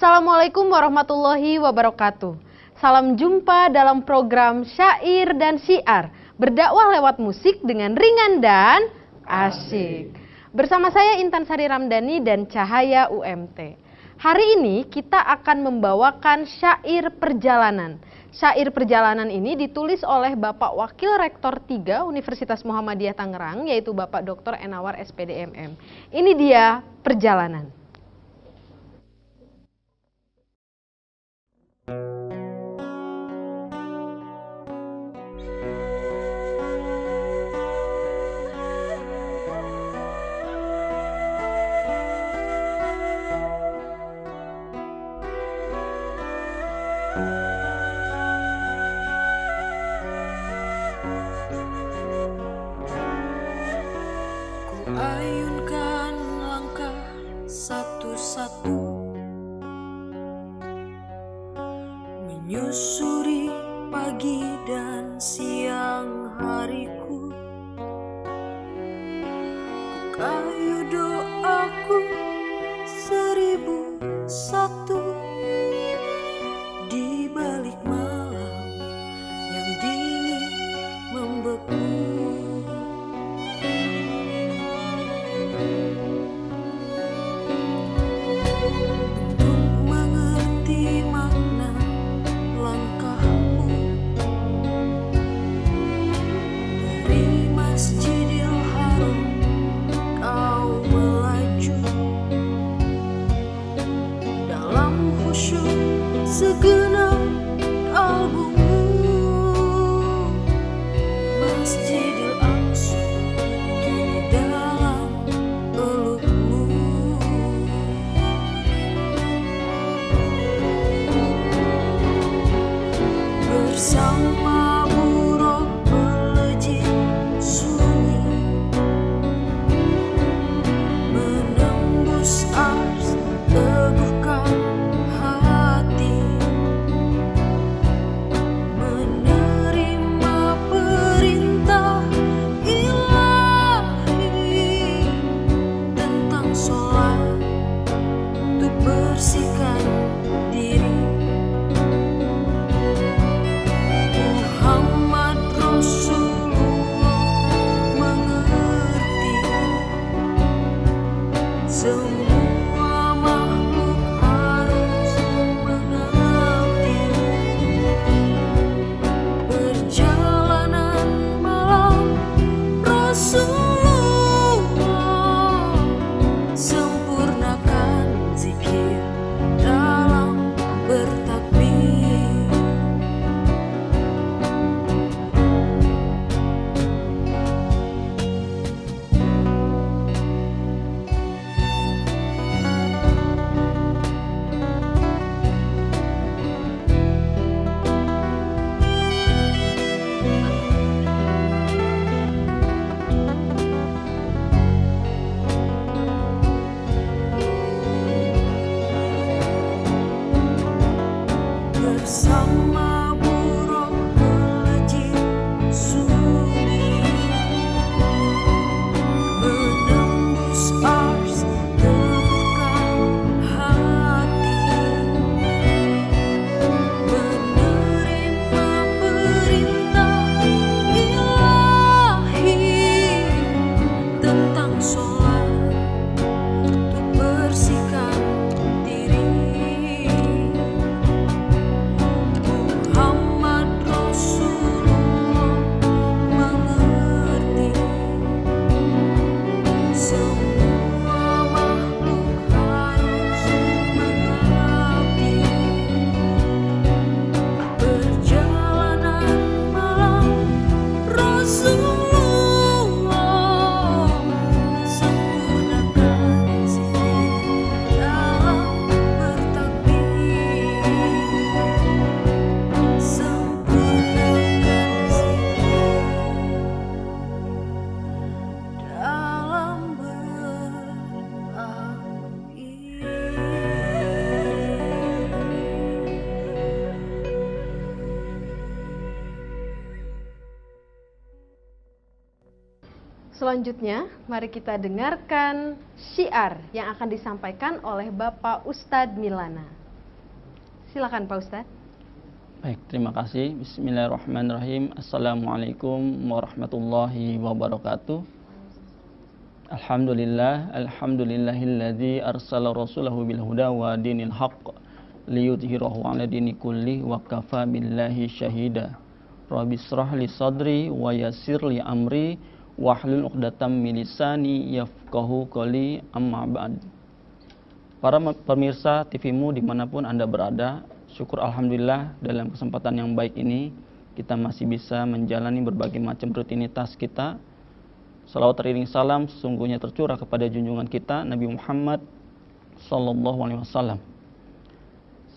Assalamualaikum warahmatullahi wabarakatuh. Salam jumpa dalam program Syair dan Syiar, berdakwah lewat musik dengan ringan dan asyik. Bersama saya Intan Sari Ramdhani dan Cahaya UMT. Hari ini kita akan membawakan syair perjalanan. Syair perjalanan ini ditulis oleh Bapak Wakil Rektor 3 Universitas Muhammadiyah Tangerang, yaitu Bapak Dr. Enawar SPD MM. Ini dia perjalanan. Ayunkan langkah satu-satu, menyusuri pagi dan siang hariku. Ku kayu doaku 1001 di balik malam yang dingin membeku. Segenap kalbumu, Masjidil Aqsa kini dalam pelukmu. Bersama burung melejit sunyi, menembus ars teguhkan bersihkan diri. Muhammad Rasulullah mengerti, semua makhluk harus mengabdi. Perjalanan malam Rasulullah, sempurnakan zikir dalam bertakbir. Bersama burung melejit sunyi, menembus ars teguhkan hati. Menerima perintah ilahi tentang sholat untuk bersihkan diri. Muhammad Rasulullah mengerti, semua makhluk harus mengabdi. Perjalanan malam Rasulullah, sempurnakan zikir dalam bertakbir. Sempurnakan zikir dalam Selanjutnya, mari kita dengarkan syiar yang akan disampaikan oleh Bapak Ustadz Milana. Silakan Pak Ustadz. Baik, terima kasih. Bismillahirrahmanirrahim. Assalamualaikum warahmatullahi wabarakatuh. Alhamdulillahilladzi arsala rasulahu bil huda wa dinil haqq liyudhhirahu 'ala dini kulli wa kafa billahi syahida. Rabbi shrah li sadri wa yassir li amri wahlul 'uqdatam min lisani yafqahu qawli, amma ba'd. Para pemirsa TV-mu dimanapun Anda berada, syukur alhamdulillah dalam kesempatan yang baik ini kita masih bisa menjalani berbagai macam rutinitas kita. Salawat teriring salam sesungguhnya tercurah kepada junjungan kita Nabi Muhammad sallallahu alaihi wasallam.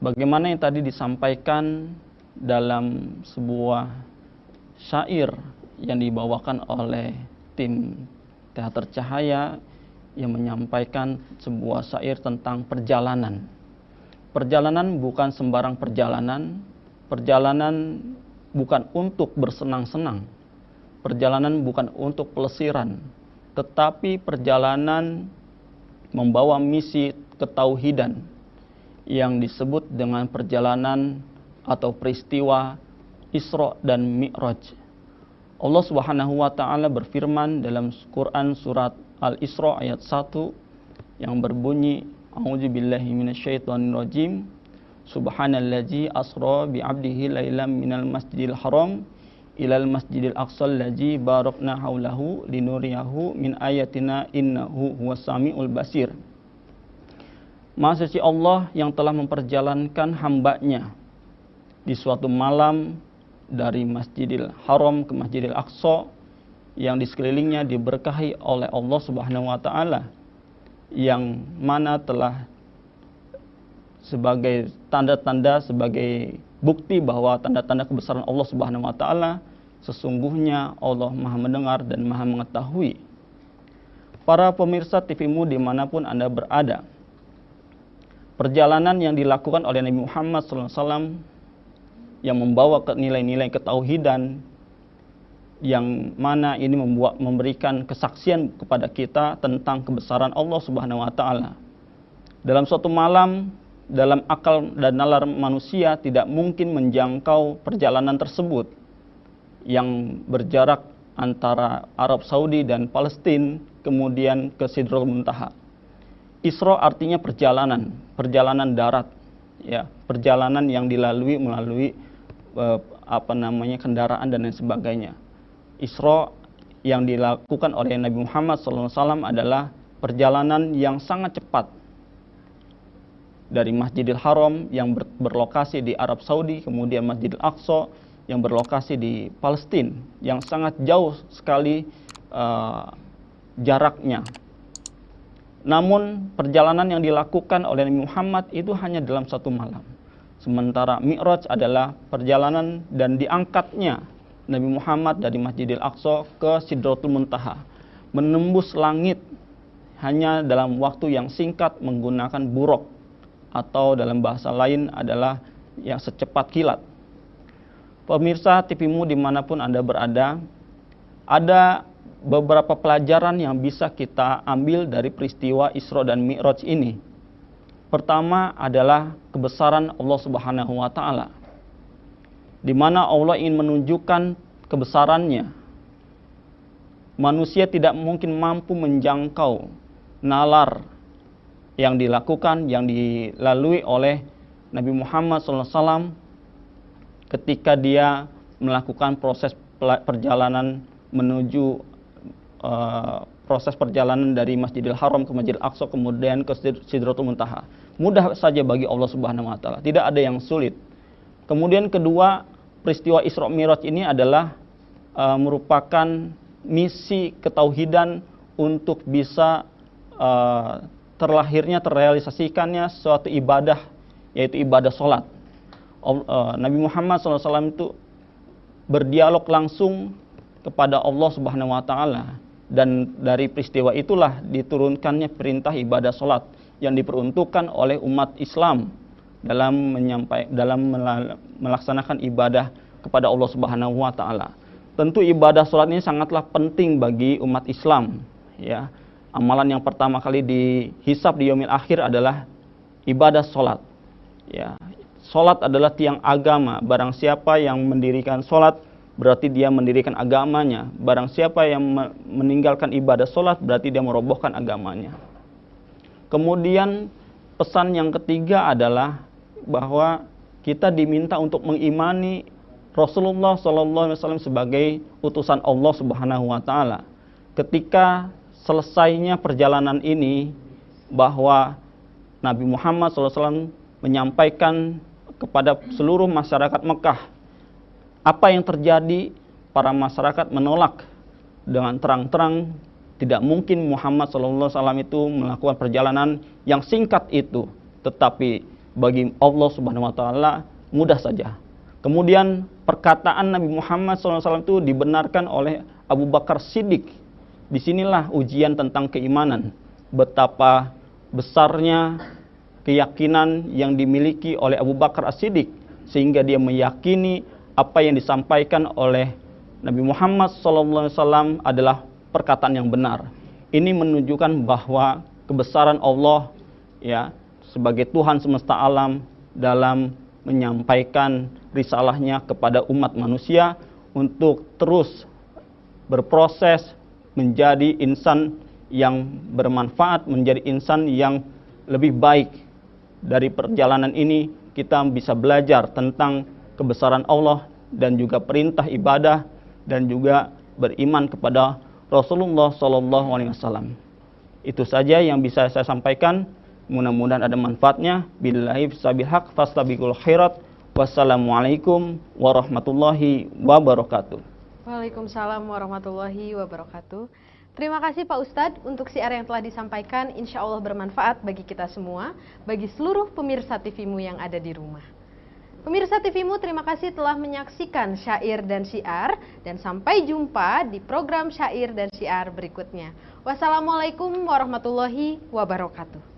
Sebagaimana yang tadi disampaikan dalam sebuah syair yang dibawakan oleh tim Teater Cahaya yang menyampaikan sebuah syair tentang perjalanan. Perjalanan bukan sembarang perjalanan. Perjalanan bukan untuk bersenang-senang. Perjalanan bukan untuk pelesiran, tetapi perjalanan membawa misi ketauhidan yang disebut dengan perjalanan atau peristiwa Isra dan Mi'raj. Allah Subhanahu wa taala berfirman dalam Quran surat Al-Isra ayat 1 yang berbunyi, A'udzubillahi minasyaitonirrajim. Subhanallazi asra bi'abdihi lailam minal masjidil haram ilal masjidil aqsal ladzi barakna haulahu linuriyahu min ayatina innahu huwas samiul basir. Maha suci Allah yang telah memperjalankan hambanya di suatu malam dari Masjidil Haram ke Masjidil Aqsa yang di sekelilingnya diberkahi oleh Allah Subhanahu wa taala, yang mana telah sebagai tanda-tanda, sebagai bukti bahwa tanda-tanda kebesaran Allah Subhanahu wa taala, sesungguhnya Allah Maha mendengar dan Maha mengetahui. Para pemirsa TV-mu dimanapun Anda berada, perjalanan yang dilakukan oleh Nabi Muhammad SAW yang membawa ke nilai-nilai ketauhidan, yang mana ini memberikan kesaksian kepada kita tentang kebesaran Allah Subhanahu wa taala. Dalam suatu malam, dalam akal dan nalar manusia tidak mungkin menjangkau perjalanan tersebut yang berjarak antara Arab Saudi dan Palestina, kemudian ke Sidratul Muntaha. Isra artinya perjalanan, perjalanan darat, ya, perjalanan yang dilalui melalui kendaraan dan lain sebagainya. Isra yang dilakukan oleh Nabi Muhammad SAW adalah perjalanan yang sangat cepat dari Masjidil Haram yang berlokasi di Arab Saudi, kemudian Masjidil Aqsa yang berlokasi di Palestina, yang sangat jauh sekali jaraknya. Namun perjalanan yang dilakukan oleh Nabi Muhammad itu hanya dalam satu malam. Sementara Mi'raj adalah perjalanan dan diangkatnya Nabi Muhammad dari Masjidil Aqsa ke Sidratul Muntaha, menembus langit hanya dalam waktu yang singkat menggunakan buraq, atau dalam bahasa lain adalah yang secepat kilat. Pemirsa TV-mu dimanapun Anda berada, ada beberapa pelajaran yang bisa kita ambil dari peristiwa Isra dan Mi'raj ini. Pertama adalah kebesaran Allah Subhanahu wa taala, di mana Allah ingin menunjukkan kebesarannya. Manusia tidak mungkin mampu menjangkau nalar yang dilakukan, yang dilalui oleh Nabi Muhammad SAW ketika dia melakukan proses perjalanan menuju proses perjalanan dari Masjidil Haram ke Masjidil Aqsa, kemudian ke Sidratul Muntaha. Mudah saja bagi Allah Subhanahu wa taala, tidak ada yang sulit. Kemudian kedua, peristiwa Isra Mi'raj ini adalah merupakan misi ketauhidan untuk bisa terrealisasikannya suatu ibadah, yaitu ibadah sholat. Nabi Muhammad SAW itu berdialog langsung kepada Allah Subhanahu wa taala, dan dari peristiwa itulah diturunkannya perintah ibadah sholat yang diperuntukkan oleh umat Islam dalam melaksanakan ibadah kepada Allah Subhanahu wa taala. Tentu ibadah sholat ini sangatlah penting bagi umat Islam, ya. Amalan yang pertama kali dihisab di yaumil akhir adalah ibadah sholat, ya. Sholat adalah tiang agama. Barang siapa yang mendirikan sholat, berarti dia mendirikan agamanya. Barang siapa yang meninggalkan ibadah sholat, berarti dia merobohkan agamanya. Kemudian pesan yang ketiga adalah bahwa kita diminta untuk mengimani Rasulullah SAW sebagai utusan Allah Subhanahu wa Ta'ala. Ketika selesainya perjalanan ini, bahwa Nabi Muhammad SAW menyampaikan kepada seluruh masyarakat Mekah apa yang terjadi. Para masyarakat menolak dengan terang-terang. Tidak mungkin Muhammad SAW itu melakukan perjalanan yang singkat itu, tetapi bagi Allah Subhanahu wa Ta'ala mudah saja. Kemudian perkataan Nabi Muhammad SAW itu dibenarkan oleh Abu Bakar Siddiq. Disinilah ujian tentang keimanan, betapa besarnya keyakinan yang dimiliki oleh Abu Bakar As-Siddiq, sehingga dia meyakini apa yang disampaikan oleh Nabi Muhammad SAW adalah perkataan yang benar. Ini menunjukkan bahwa kebesaran Allah ya sebagai Tuhan semesta alam dalam menyampaikan risalahnya kepada umat manusia untuk terus berproses menjadi insan yang bermanfaat, menjadi insan yang lebih baik. Dari perjalanan ini kita bisa belajar tentang kebesaran Allah dan juga perintah ibadah dan juga beriman kepada Rasulullah SAW. Itu saja yang bisa saya sampaikan. Mudah-mudahan ada manfaatnya. Billahi sabil haq fastabiqul khairat. Wassalamualaikum warahmatullahi wabarakatuh. Waalaikumsalam warahmatullahi wabarakatuh. Terima kasih Pak Ustadz untuk syiar yang telah disampaikan. Insya Allah bermanfaat bagi kita semua, bagi seluruh pemirsa TVmu yang ada di rumah. Pemirsa TVmu, terima kasih telah menyaksikan syair dan syiar, dan sampai jumpa di program syair dan syiar berikutnya. Wassalamualaikum warahmatullahi wabarakatuh.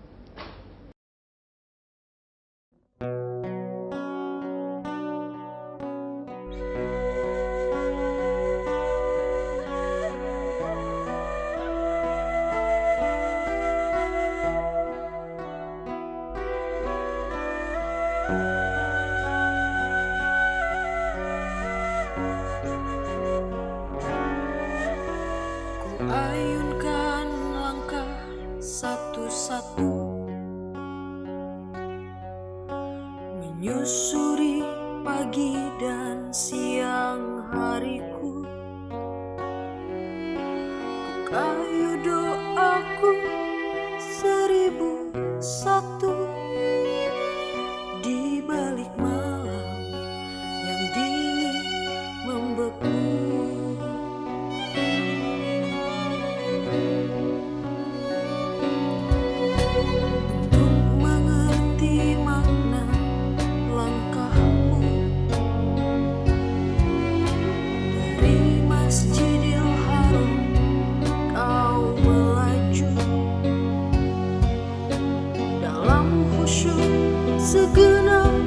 Ayunkan langkah satu-satu, menyusuri pagi dan siang hariku. Ku kayu doaku 1001 di balik malam yang dingin membeku. Segenap